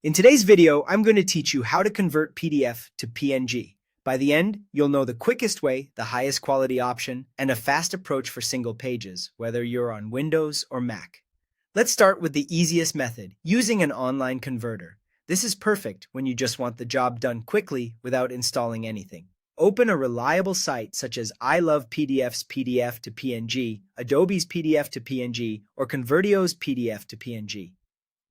In today's video, I'm going to teach you how to convert PDF to PNG. By the end, you'll know the quickest way, the highest quality option, and a fast approach for single pages, whether you're on Windows or Mac. Let's start with the easiest method, using an online converter. This is perfect when you just want the job done quickly without installing anything. Open a reliable site such as I Love PDF's PDF to PNG, Adobe's PDF to PNG, or Convertio's PDF to PNG.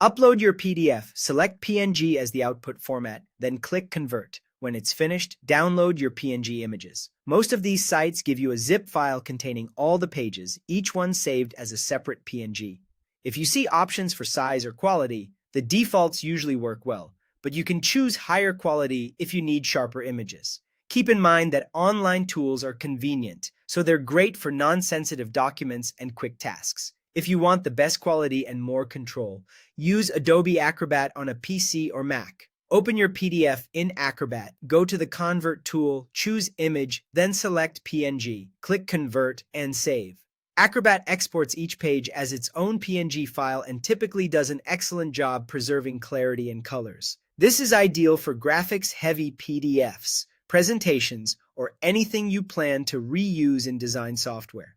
Upload your PDF, select PNG as the output format, then click Convert. When it's finished, download your PNG images. Most of these sites give you a zip file containing all the pages, each one saved as a separate PNG. If you see options for size or quality, the defaults usually work well, but you can choose higher quality if you need sharper images. Keep in mind that online tools are convenient, so they're great for non-sensitive documents and quick tasks. If you want the best quality and more control, use Adobe Acrobat on a PC or Mac. Open your PDF in Acrobat, go to the Convert tool, choose Image, then select PNG, click Convert, and save. Acrobat exports each page as its own PNG file and typically does an excellent job preserving clarity and colors. This is ideal for graphics-heavy PDFs, presentations, or anything you plan to reuse in design software.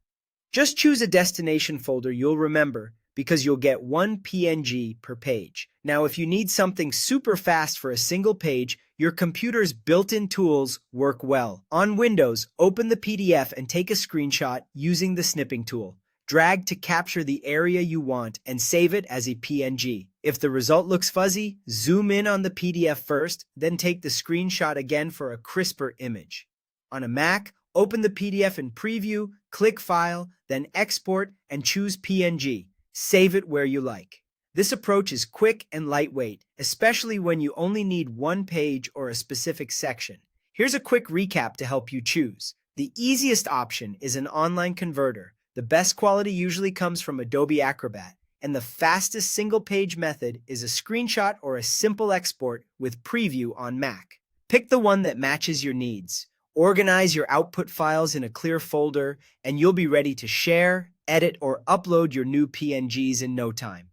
Just choose a destination folder you'll remember because you'll get one PNG per page. Now, if you need something super fast for a single page, your computer's built-in tools work well. On Windows, open the PDF and take a screenshot using the snipping tool. Drag to capture the area you want and save it as a PNG. If the result looks fuzzy, zoom in on the PDF first, then take the screenshot again for a crisper image. On a Mac, open the PDF in Preview, click File, then Export, and choose PNG. Save it where you like. This approach is quick and lightweight, especially when you only need one page or a specific section. Here's a quick recap to help you choose. The easiest option is an online converter. The best quality usually comes from Adobe Acrobat, and the fastest single-page method is a screenshot or a simple export with Preview on Mac. Pick the one that matches your needs. Organize your output files in a clear folder, and you'll be ready to share, edit, or upload your new PNGs in no time.